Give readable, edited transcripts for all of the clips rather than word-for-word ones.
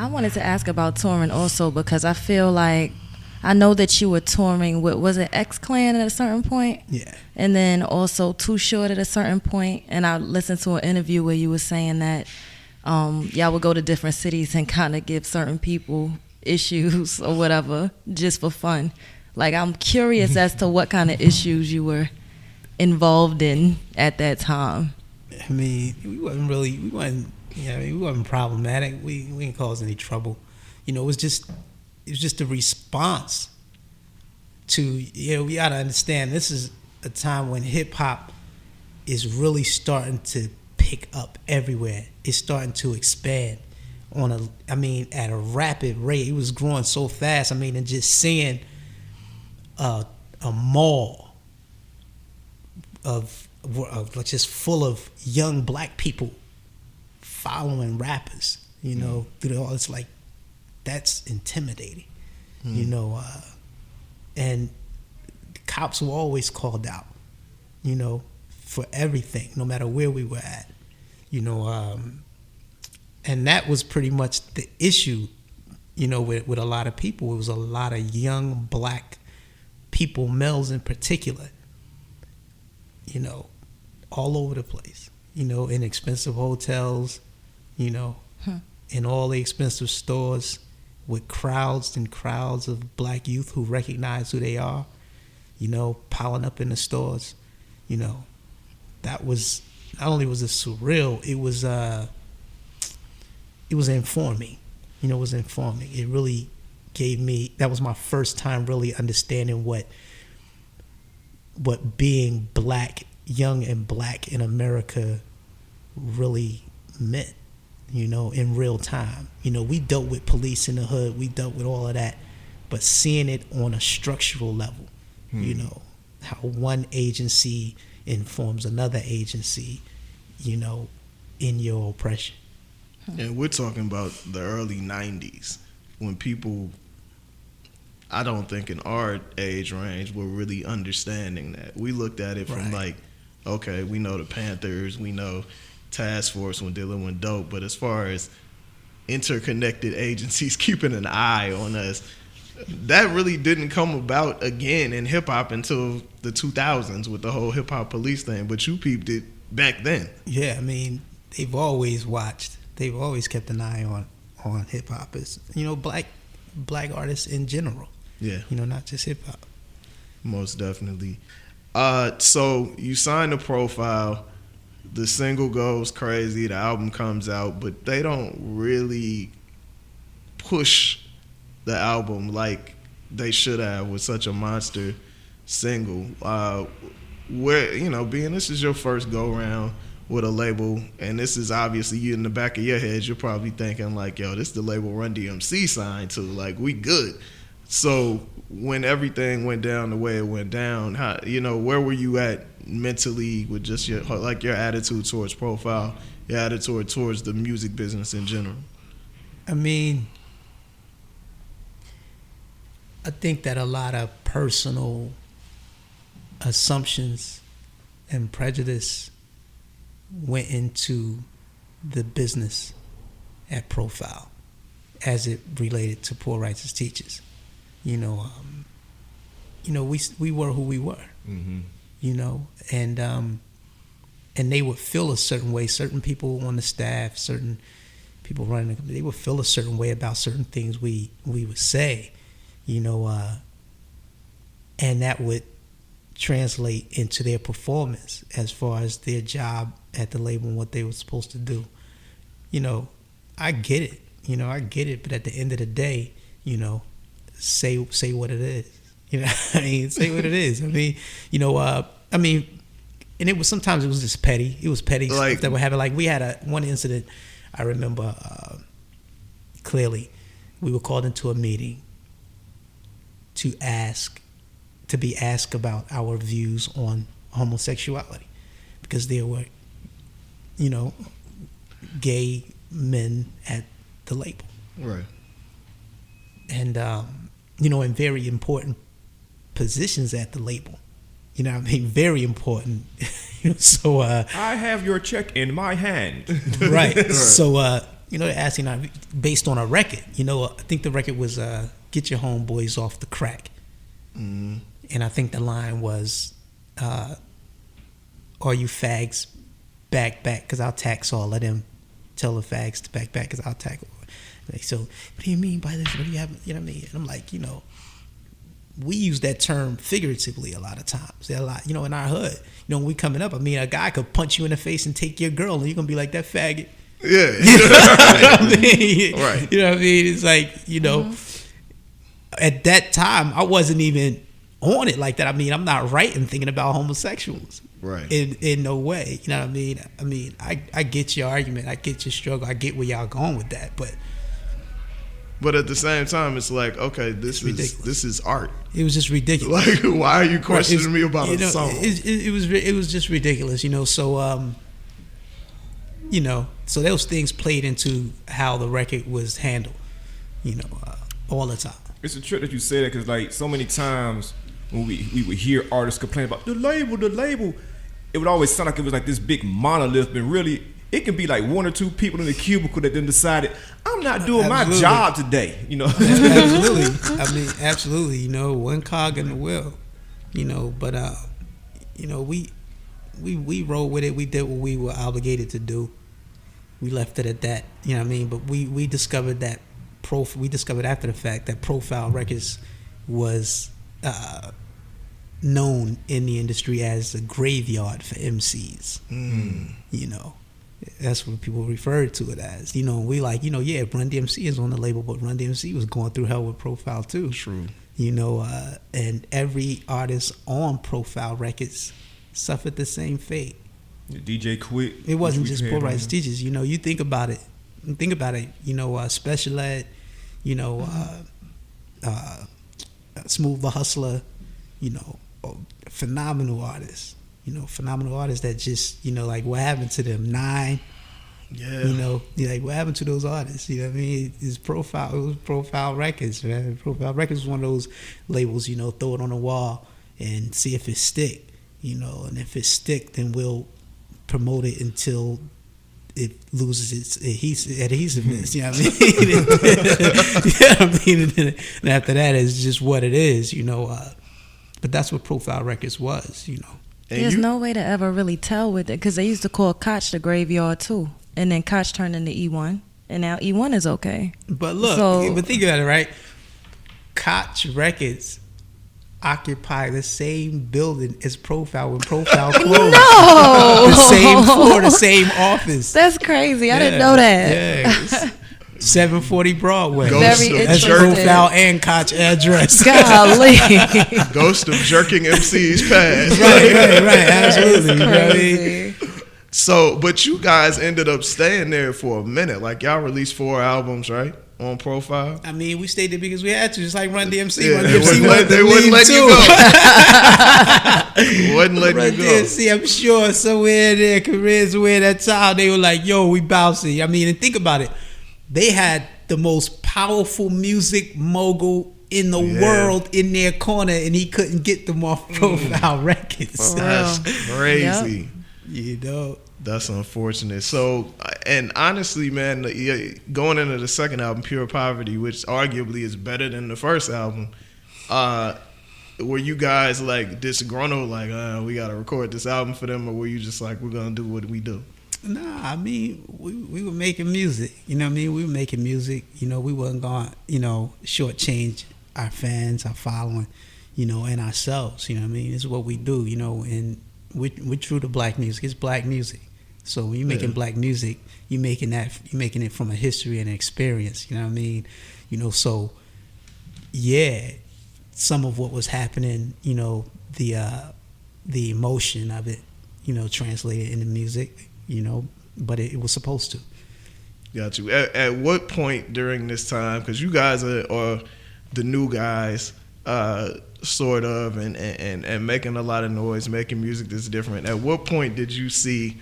I wanted to ask about touring also because I feel like I know that you were touring with, was it X-Clan at a certain point? Yeah. And then also Too Short at a certain point. And I listened to an interview where you were saying that y'all would go to different cities and kind of give certain people issues or whatever just for fun. Like, I'm curious as to what kind of issues you were involved in at that time. I mean, we wasn't problematic. We didn't cause any trouble. You know, it was just a response to, we gotta understand this is a time when hip hop is really starting to pick up everywhere. It's starting to expand at a rapid rate. It was growing so fast. I mean, and just seeing a mall of just full of young black people following rappers, through all, it's like, that's intimidating, and the cops were always called out, for everything, no matter where we were at, and that was pretty much the issue, with a lot of people. It was a lot of young black people, males in particular, all over the place, in expensive hotels, in all the expensive stores, with crowds and crowds of black youth who recognize who they are, piling up in the stores. That was, not only was it surreal, it was informing. It was informing. It really gave me, that was my first time really understanding what being black, young and black in America really meant, in real time. We dealt with police in the hood, we dealt with all of that, but seeing it on a structural level, how one agency informs another agency, in your oppression. And we're talking about the early 90s when people, I don't think in our age range, were really understanding that. We looked at it from like, okay, we know the Panthers, we know Task Force when dealing with dope, but as far as interconnected agencies keeping an eye on us, that really didn't come about again in hip-hop until the 2000s with the whole hip-hop police thing, but you peeped it back then. Yeah, I mean, they've always kept an eye on hip-hop as, black artists in general. Yeah. Not just hip-hop. Most definitely. So you sign the Profile, the single goes crazy, the album comes out, but they don't really push the album like they should have with such a monster single. Where, being this is your first go-round with a label, and this is obviously you in the back of your head, you're probably thinking like, yo, this is the label Run DMC signed to, like, we good. So when everything went down the way it went down, how, where were you at mentally with just your attitude towards Profile, your attitude towards the music business in general? I mean, I think that a lot of personal assumptions and prejudice went into the business at Profile as it related to Poor Righteous Teachers. We were who we were, and they would feel a certain way. Certain people on the staff, certain people running the company, they would feel a certain way about certain things we would say, and that would translate into their performance as far as their job at the label and what they were supposed to do. I get it, but at the end of the day, say what it is. Say what it is. And it was, sometimes it was just petty. It was petty stuff that would happen. Like, we had one incident, I remember clearly. We were called into a meeting to be asked about our views on homosexuality, because there were, gay men at the label. Right. And, in very important positions at the label. Very important. So I have your check in my hand. Right. So they're asking based on a record. I think the record was "Get Your Homeboys Off the Crack," and I think the line was, "Are you fags back, because I'll tax all of them. Tell the fags to back, because I'll tax." Like, so, what do you mean by this? What do you have? You know what I mean? And I'm like, we use that term figuratively a lot of times. A lot, in our hood. When we coming up, I mean, a guy could punch you in the face and take your girl, and you're gonna be like, that faggot. Yeah. Right. You know what I mean? It's like, at that time, I wasn't even on it like that. I mean, I'm not writing thinking about homosexuals. Right. In no way. You know what I mean? I mean, I get your argument. I get your struggle. I get where y'all going with that. But at the same time, it's like, okay, this is art. It was just ridiculous. Like, why are you questioning me about a song? It was just ridiculous, So so those things played into how the record was handled, all the time. It's a trip that you say that because, like, so many times when we would hear artists complain about the label, it would always sound like it was like this big monolith, but really it can be like one or two people in the cubicle that then decided, I'm not doing my job today. Absolutely. I mean, absolutely. One cog in the wheel. But we rolled with it. We did what we were obligated to do. We left it at that. You know what I mean? But we discovered that we discovered after the fact that Profile Records was known in the industry as a graveyard for MCs. That's what people referred to it as. We like, yeah, Run DMC is on the label, but Run DMC was going through hell with Profile too. True. And every artist on Profile Records suffered the same fate. The DJ quit. It wasn't just poor rights teachers. You think about it. Special Ed. Smooth the Hustler. Phenomenal artists. Phenomenal artists that just, like, what happened to them? 9. Yeah. Like, what happened to those artists? You know what I mean? It was Profile Records, man. Profile Records was one of those labels, throw it on the wall and see if it stick, and if it stick, then we'll promote it until it loses its adhesiveness. You know what I mean? And after that, it's just what it is, But that's what Profile Records was, There's no way to ever really tell with it because they used to call Koch the graveyard too, and then Koch turned into E1, and now E1 is okay. But look, but think about it, right? Koch Records occupy the same building as Profile when Profile closed. No, the same floor, the same office. That's crazy. I didn't know that. Yeah. 740 Broadway. That's Profile and Koch address. Golly. Ghost of jerking MCs past. Right. Absolutely. You know what I mean? So, but you guys ended up staying there for a minute. Like, y'all released 4 albums, right? On Profile. I mean, we stayed there because we had to, just like Run DMC. Yeah, Run DMC they wouldn't let you go. Wouldn't let Run you go. DMC, I'm sure somewhere in their careers, somewhere that time, they were like, yo, we bouncing. I mean, and think about it. They had the most powerful music mogul in the world in their corner, and he couldn't get them off Profile Records. That's crazy. Yep. That's unfortunate. So, and honestly, man, going into the second album, Pure Poverty, which arguably is better than the first album, were you guys like disgruntled, like, we got to record this album for them, or were you just like, we're going to do what we do? Nah, I mean, we were making music. You know what I mean? We were making music. We wasn't going to, shortchange our fans, our following, and ourselves. You know what I mean? It's what we do, and we're true to black music. It's black music. So when you're making black music, you're making it from a history and an experience. You know what I mean? So yeah, some of what was happening, the emotion of it, translated into music, but it was supposed to. Got you. At what point during this time, because you guys are the new guys, sort of, and making a lot of noise, making music that's different. At what point did you see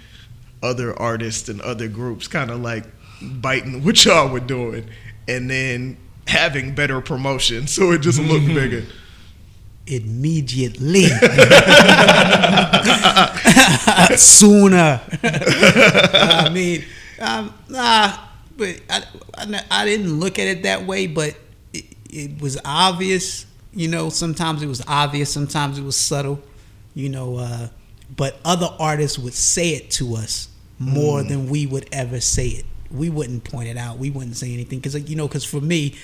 other artists and other groups kind of like biting what y'all were doing and then having better promotion so it just looked bigger? Immediately. Sooner. I mean, but I didn't look at it that way, but it was obvious. You know, sometimes it was obvious, sometimes it was subtle. You know, but other artists would say it to us more than we would ever say it. We wouldn't point it out. We wouldn't say anything because for me,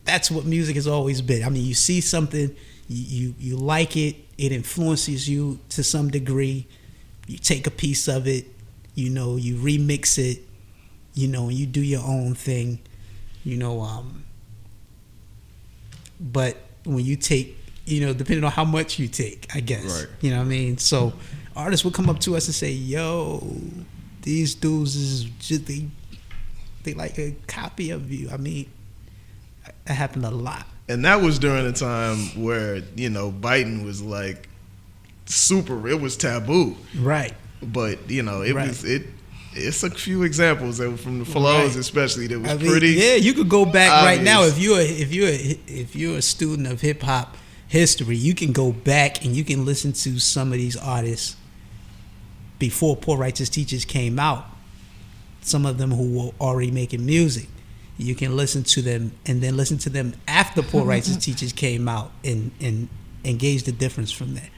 that's what music has always been. I mean, you see something, you like it, it influences you to some degree. You take a piece of it, you know, you remix it, you know, and you do your own thing, you know. But when you take, you know, depending on how much you take, I guess, right. You know what I mean? So artists would come up to us and say, yo, these dudes is just, they like a copy of you. I mean, that happened a lot. And that was during a time where, you know, biting was like it was taboo. Right. But, you know, Right. it's a few examples that from the flows, Right. especially, that was mean, pretty. Yeah, you could go back obvious. right now if you're a student of hip hop history, you can go back and you can listen to some of these artists before Poor Righteous Teachers came out. Some of them who were already making music. You can listen to them and then listen to them after Poor Righteous Teachers came out and gauge the difference from there.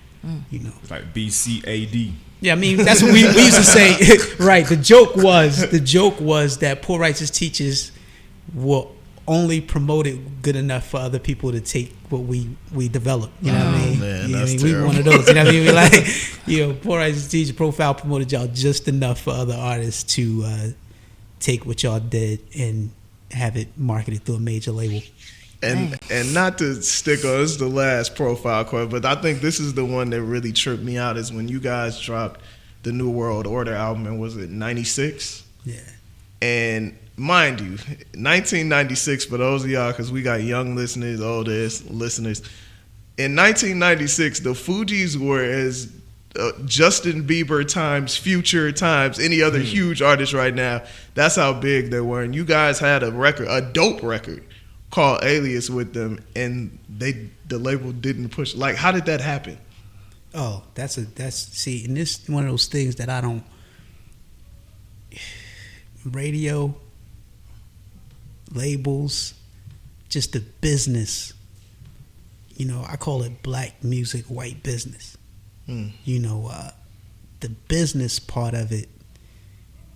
You know, It's like BCAD. yeah, I mean that's what we used to say. Right. The joke was that Poor Righteous Teachers were only promoted good enough for other people to take what we developed. You know what I mean? Man, You know what I that's mean? We terrible. one of those. You know what I mean? We like, you know, Poor Righteous Teacher profile promoted y'all just enough for other artists to take what y'all did and have it marketed through a major label. And not to stick on, this is the last profile quote, but I think this is the one that really tripped me out, is when you guys dropped the New World Order album, and was it 96? Yeah. And mind you, 1996, for those of y'all, because we got young listeners, older listeners, in 1996, the Fugees were as Justin Bieber times Future times any other huge artist right now. That's how big they were. And you guys had a record, a dope record, called Alias with them, and the label didn't push. Like, how did that happen? Oh, that's see, and this is one of those things that I don't. Radio, labels, just the business. You know, I call it black music, white business. You know, the business part of it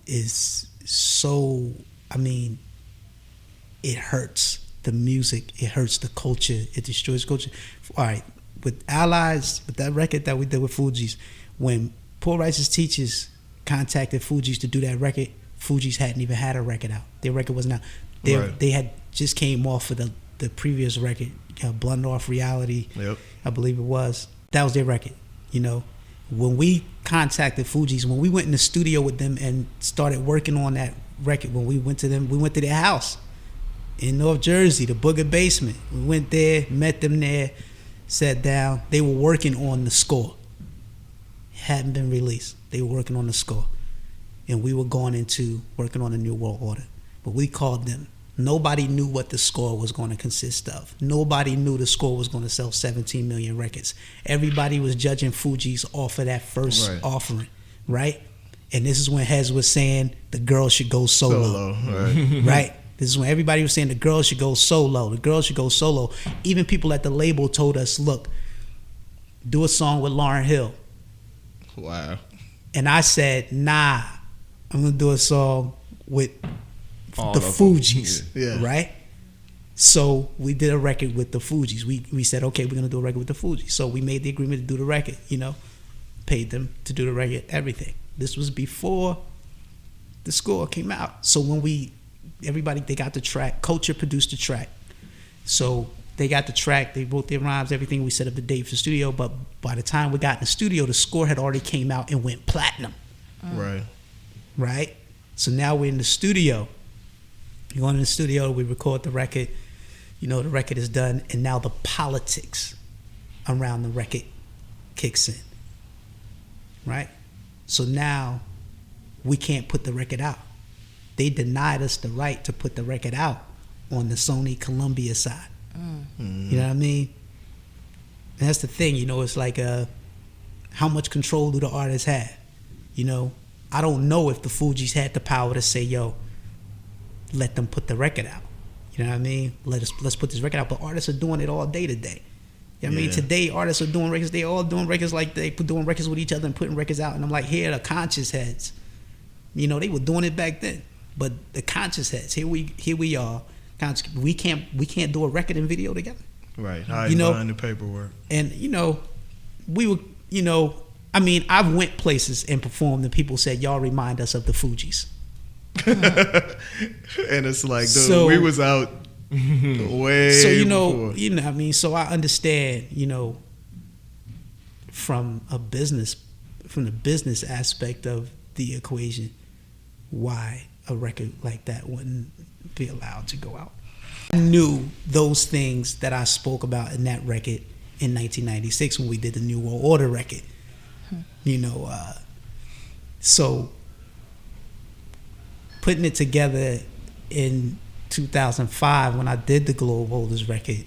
is so. I mean, it hurts the music. It hurts the culture. It destroys culture. All right, with Allies, with that record that we did with Fugees, when Poor Righteous Teachers contacted Fugees to do that record, Fugees hadn't even had a record out. Their record wasn't out. They had just came off of the previous record, Blunt Off Reality. Yep. I believe it was. That was their record. You know, when we contacted Fugees, when we went in the studio with them and started working on that record, when we went to their house in North Jersey, the Booger Basement. We went there, met them there, sat down. They were working on the score. It hadn't been released. They were working on the score. And we were going into working on a New World Order. But we called them. Nobody knew what the score was going to consist of. Nobody knew the score was going to sell 17 million records. Everybody was judging Fugees off of that first offering, right? And this is when Hez was saying the girl should go solo. Right. Right? This is when everybody was saying the girl should go solo. The girl should go solo. Even people at the label told us, look, do a song with Lauryn Hill. Wow. And I said, nah, I'm going to do a song with All the of them. Fugees, Yeah. right? So we did a record with the Fugees. We said, okay, we're going to do a record with the Fugees. So we made the agreement to do the record, you know, paid them to do the record, everything. This was before the score came out. So when they got the track, Culture produced the track. So they got the track, they wrote their rhymes, everything. We set up the date for the studio, but by the time we got in the studio, the score had already came out and went platinum. Right. Right? So now we're in the studio. You go in the studio, we record the record. You know, the record is done, and now the politics around the record kicks in. Right? So now we can't put the record out. They denied us the right to put the record out on the Sony Columbia side. You know what I mean? And that's the thing, you know, it's like how much control do the artists have? You know, I don't know if the Fugees had the power to say, yo, let them put the record out. You know what I mean? Let's put this record out. But artists are doing it all day today. You know what I mean? Today, artists are doing records. They all doing records like they doing records with each other and putting records out. And I'm like, here are the conscious heads. You know, they were doing it back then. But the conscious heads, here we are. We can't do a record and video together. Right. Hiding behind the paperwork. And we were. I mean, I've went places and performed, and people said, "Y'all remind us of the Fugees." And it's like, dude, we was out way. So before. what I mean. So I understand, from the business aspect of the equation, why a record like that wouldn't be allowed to go out. I knew those things that I spoke about in that record in 1996 when we did the New World Order record. So putting it together in 2005 when I did the Globe Holders record,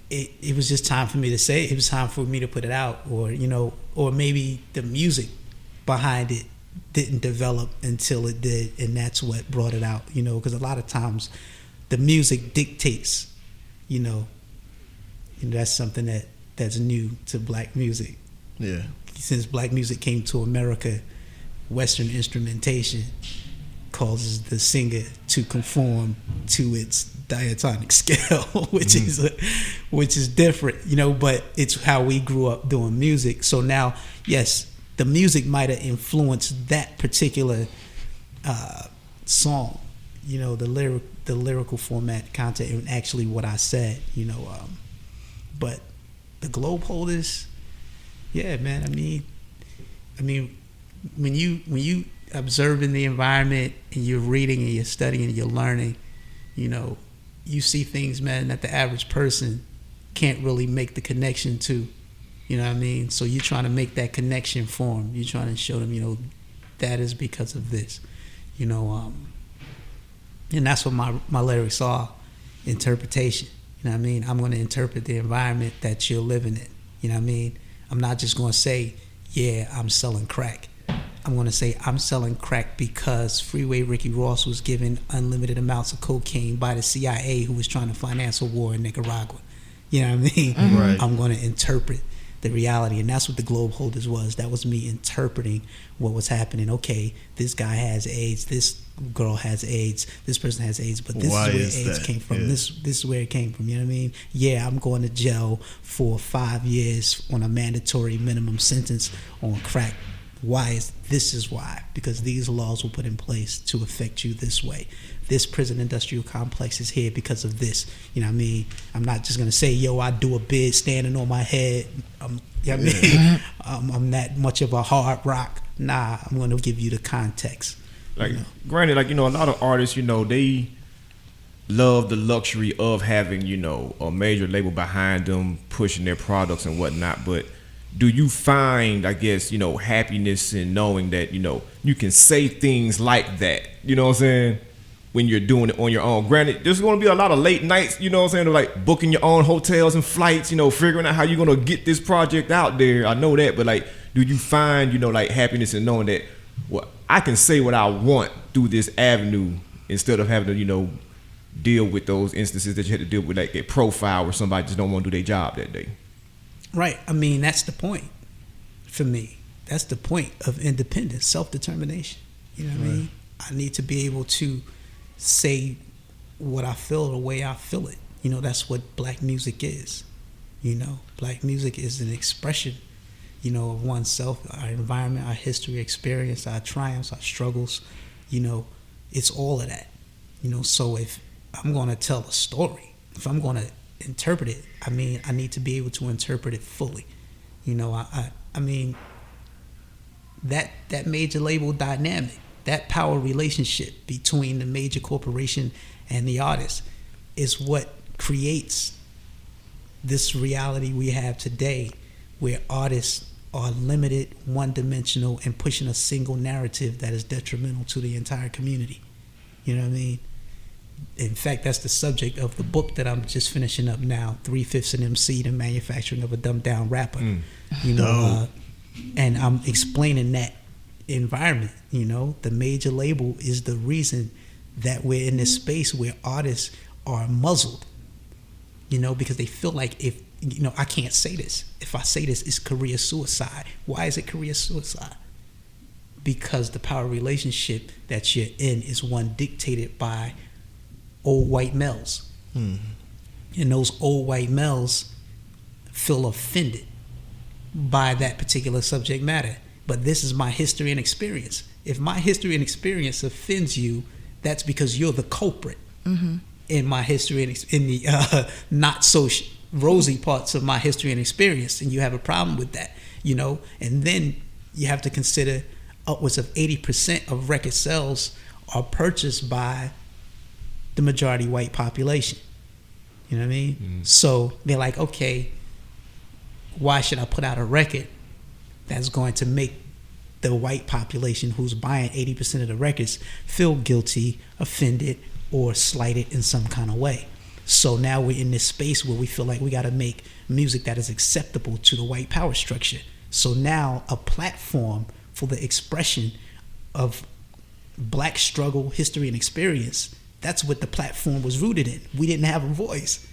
it was just time for me to say it. It was time for me to put it out, or maybe the music behind it didn't develop until it did, and that's what brought it out. Because a lot of times the music dictates. That's something that's new to black music. Yeah. Since black music came to America, Western instrumentation causes the singer to conform to its diatonic scale, which is different, but it's how we grew up doing music. So now, yes, the music might have influenced that particular song, the lyrical format, content, and actually what I said, but the Globe Holders, yeah, man. I mean, when you observing the environment and you're reading and you're studying and you're learning, you see things, man, that the average person can't really make the connection to. You know what I mean? So you're trying to make that connection for them. You're trying to show them, that is because of this. And that's what my lyrics are, interpretation. You know what I mean? I'm going to interpret the environment that you're living in. You know what I mean? I'm not just going to say, yeah, I'm selling crack. I'm going to say I'm selling crack because Freeway Ricky Ross was given unlimited amounts of cocaine by the CIA who was trying to finance a war in Nicaragua. You know what I mean? Mm-hmm. Right. I'm going to interpret the reality, and that's what the Globe Holders was. That was me interpreting what was happening. Okay, this guy has AIDS, this girl has AIDS, this person has AIDS, but this Why is where AIDS that? came from. Yeah. This is where it came from. You know what I mean? Yeah, I'm going to jail for 5 years on a mandatory minimum sentence on crack. This is why. Because these laws were put in place to affect you this way. This prison industrial complex is here because of this. You know what I mean? I'm not just going to say, yo, I do a bid standing on my head. You know what I mean? I'm that much of a hard rock. Nah, I'm going to give you the context. Granted, a lot of artists, they love the luxury of having, a major label behind them pushing their products and whatnot, but do you find, I guess, happiness in knowing that, you can say things like that, you know what I'm saying, when you're doing it on your own? Granted, there's going to be a lot of late nights, you know what I'm saying, like booking your own hotels and flights, figuring out how you're going to get this project out there. I know that, but do you find, happiness in knowing that, well, I can say what I want through this avenue instead of having to, deal with those instances that you had to deal with, like a profile where somebody just don't want to do their job that day? Right. I mean, that's the point for me. That's the point of independence, self-determination. You know what I mean? I need to be able to say what I feel the way I feel it. That's what black music is. Black music is an expression, of oneself, our environment, our history, experience, our triumphs, our struggles. It's all of that. So if I'm going to tell a story, if I'm going to interpret it, I need to be able to interpret it fully. I mean, that major label dynamic, that power relationship between the major corporation and the artist is what creates this reality we have today, where artists are limited, one-dimensional, and pushing a single narrative that is detrimental to the entire community. You know what I mean? In fact, that's the subject of the book that I'm just finishing up now, 3/5 an MC, the manufacturing of a dumbed down rapper. And I'm explaining that environment. The major label is the reason that we're in this space where artists are muzzled, because they feel like if, I can't say this. If I say this, it's career suicide. Why is it career suicide? Because the power relationship that you're in is one dictated by old white males. Mm-hmm. And those old white males feel offended by that particular subject matter. But this is my history and experience. If my history and experience offends you, that's because you're the culprit in my history and in the not so rosy parts of my history and experience, and you have a problem with that, And then you have to consider upwards of 80% of record sales are purchased by the majority white population. You know what I mean? Mm. So they're like, okay, why should I put out a record that's going to make the white population who's buying 80% of the records feel guilty, offended, or slighted in some kind of way? So now we're in this space where we feel like we got to make music that is acceptable to the white power structure. So now a platform for the expression of black struggle, history, and experience, that's what the platform was rooted in. We didn't have a voice.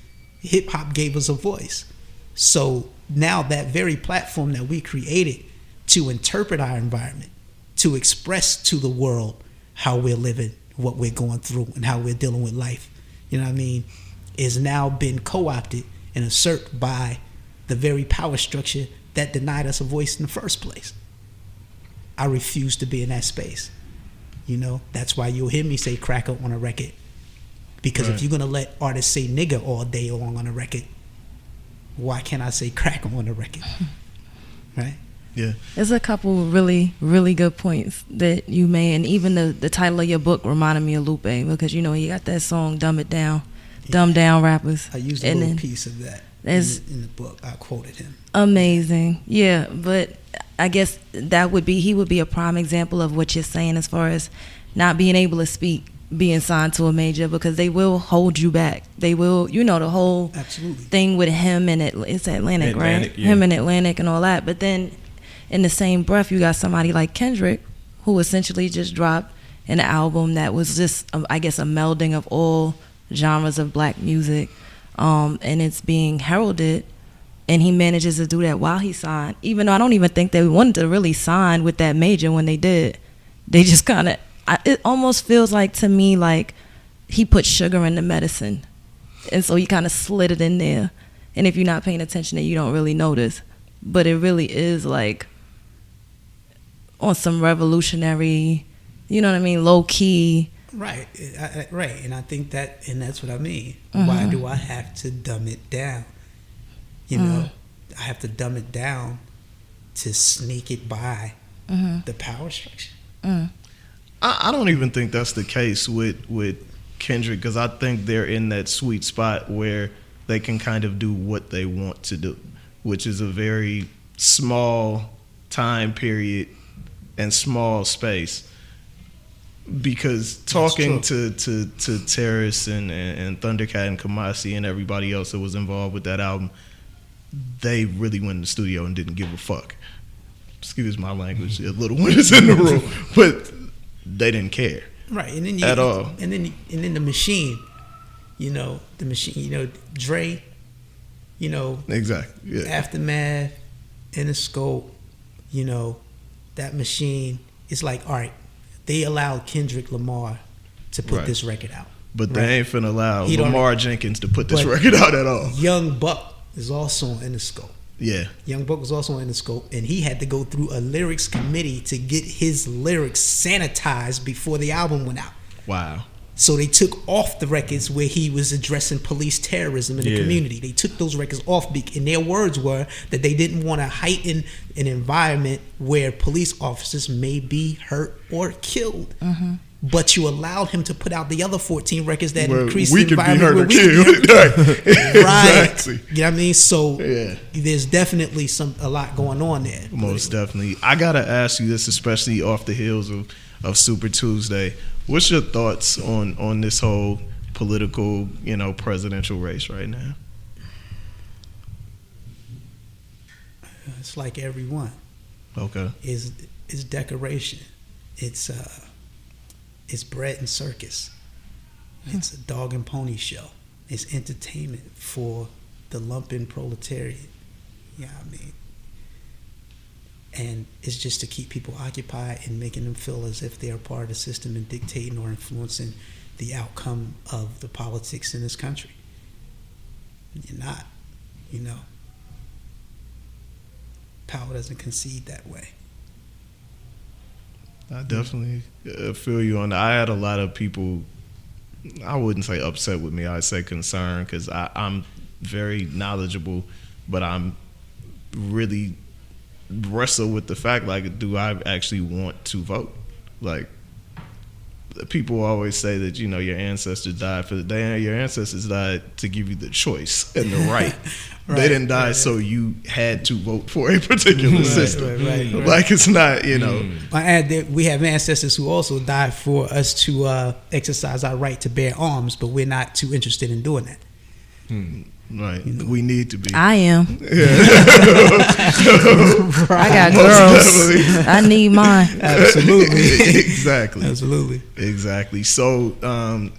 Hip hop gave us a voice. So now that very platform that we created to interpret our environment, to express to the world how we're living, what we're going through, and how we're dealing with life, is now been co-opted and usurped by the very power structure that denied us a voice in the first place. I refuse to be in that space. That's why you'll hear me say cracker on a record. Because if you're going to let artists say nigga all day long on a record, why can't I say cracker on a record? Right? Yeah. There's a couple really, really good points that you made. And even the title of your book reminded me of Lupe, because, you got that song, Dumb It Down, Dumb Down Rappers. I used a little piece of that in the book. I quoted him. Amazing. Yeah, but I guess he would be a prime example of what you're saying as far as not being able to speak, being signed to a major, because they will hold you back. They will, the whole Absolutely. Thing with him and it's Atlantic, right? Yeah. Him and Atlantic and all that. But then in the same breath, you got somebody like Kendrick, who essentially just dropped an album that was just, I guess, a melding of all genres of black music, and it's being heralded. And he manages to do that while he signed, even though I don't even think they wanted to really sign with that major when they did. They just kind of, it almost feels like to me like he put sugar in the medicine. And so he kind of slid it in there. And if you're not paying attention, then you don't really notice. But it really is like on some revolutionary, low key. Right, right. And I think and that's what I mean. Mm-hmm. Why do I have to dumb it down? I have to dumb it down to sneak it by the power structure. I don't even think that's the case with Kendrick, because I think they're in that sweet spot where they can kind of do what they want to do, which is a very small time period and small space. Because talking to Terrace and Thundercat and Kamasi and everybody else that was involved with that album, they really went in the studio and didn't give a fuck. Excuse my language, a little one is in the room, but they didn't care, right? And then at all. And then the machine, Dre, exactly, yeah. Aftermath, Interscope, that machine is like, all right, they allowed Kendrick Lamar to put this record out, but they ain't finna allow Lamar Jenkins to put this record out at all. Young Buck is also on Interscope. Yeah. Young Buck was also on Interscope, and he had to go through a lyrics committee to get his lyrics sanitized before the album went out. Wow. So they took off the records where he was addressing police terrorism in the community. They took those records off, and their words were that they didn't want to heighten an environment where police officers may be hurt or killed. Mm-hmm. But you allowed him to put out the other 14 records that increased the environment where we could be hurt or killed. Right. Exactly. You know what I mean? So there's definitely a lot going on there. Most definitely. I got to ask you this, especially off the heels of Super Tuesday. What's your thoughts on this whole political, presidential race right now? It's like everyone. Okay. It's decoration. It's bread and circus. It's a dog and pony show. It's entertainment for the lumpen proletariat. Yeah, I mean, and it's just to keep people occupied and making them feel as if they're part of the system and dictating or influencing the outcome of the politics in this country. You're not, you know. Power doesn't concede that way. I definitely feel you on that. I had a lot of people, I wouldn't say upset with me, I'd say concerned, because I'm very knowledgeable, but I'm really wrestle with the fact, like, do I actually want to vote? Like, people always say that, you know, your ancestors died for the day. Your ancestors died to give you the choice and the right. They didn't die so you had to vote for a particular system. Right. Like, it's not, you know. I add that we have ancestors who also died for us to exercise our right to bear arms, but we're not too interested in doing that. Right. You know? We need to be. I am. I got girls. I need mine. Absolutely. Exactly. Absolutely. Exactly. So,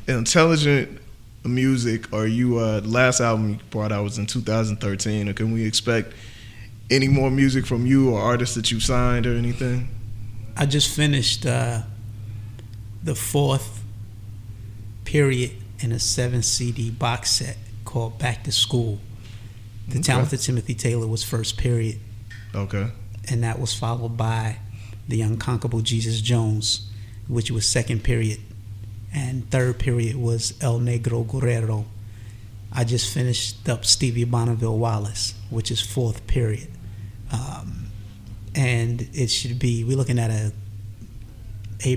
Intelligent Music, or you, last album you brought out was in 2013, or can we expect any more music from you or artists that you signed or anything? I just finished the 4th period in a 7 CD box set called Back to School. The Talented Timothy Taylor was first period. Okay. And that was followed by The Unconquerable Jesus Jones, which was second period. And third period was El Negro Guerrero. I just finished up Stevie Bonneville Wallace, which is fourth period. And it should be, we're looking at a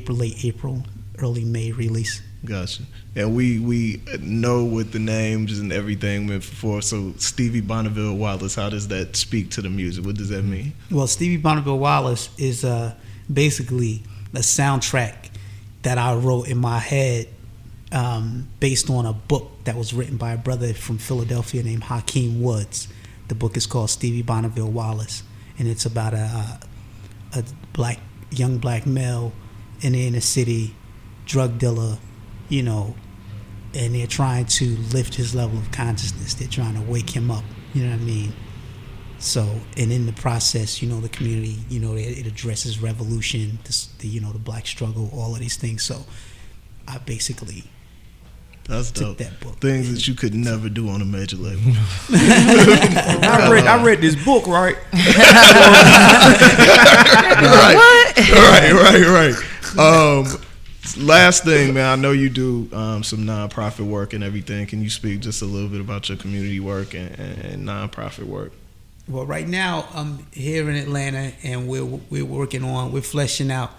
late April, early May release. Gotcha. And we know what the names and everything meant for. So Stevie Bonneville Wallace, how does that speak to the music? What does that mean? Well, Stevie Bonneville Wallace is basically a soundtrack that I wrote in my head based on a book that was written by a brother from Philadelphia named Hakeem Woods. The book is called Stevie Bonneville Wallace, and it's about a young black male in the inner city, drug dealer, you know, and they're trying to lift his level of consciousness. They're trying to wake him up, you know what I mean? So, and in the process, you know, the community, you know, it addresses revolution, the black struggle, all of these things. So I basically took that book. Things that you could never do on a major label. I read this book, right? Right. Last thing, man, I know you do some nonprofit work and everything. Can you speak just a little bit about your community work and nonprofit work? Well, right now I'm here in Atlanta, and we're fleshing out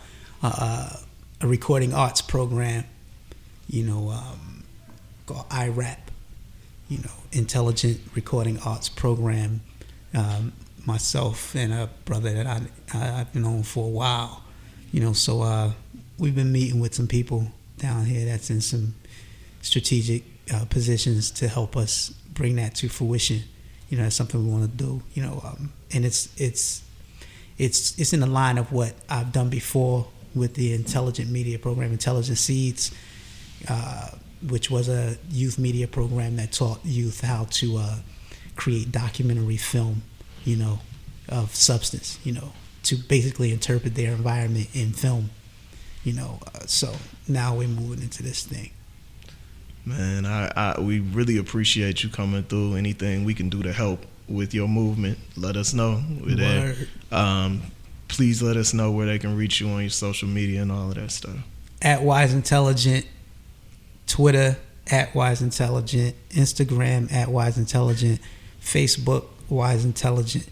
a recording arts program, you know, called IRAP, you know, Intelligent Recording Arts Program. Myself and a brother that I've known for a while, you know, so we've been meeting with some people down here that's in some strategic positions to help us bring that to fruition. You know, that's something we want to do. You know, and it's in the line of what I've done before with the Intelligent Media Program, Intelligent Seeds, which was a youth media program that taught youth how to create documentary film, you know, of substance, you know, to basically interpret their environment in film, you know. So now we're moving into this thing. Man, we really appreciate you coming through. Anything we can do to help with your movement, let us know. We're there. Please let us know where they can reach you on your social media and all of that stuff. At Wise Intelligent, Twitter at Wise Intelligent, Instagram at Wise Intelligent, Facebook Wise Intelligent.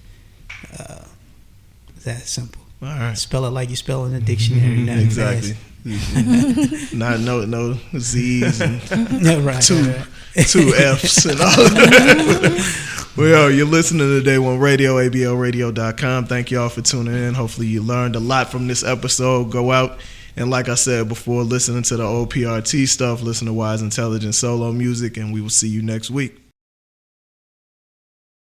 That simple. All right. Spell it like you spell in a dictionary. Exactly. Not no Z's and two F's and all of that. Well, you're listening to Day One Radio, ABLradio.com. Thank y'all for tuning in. Hopefully you learned a lot from this episode. Go out and, like I said before, listening to the old PRT stuff, listen to Wise Intelligent solo music, and we will see you next week.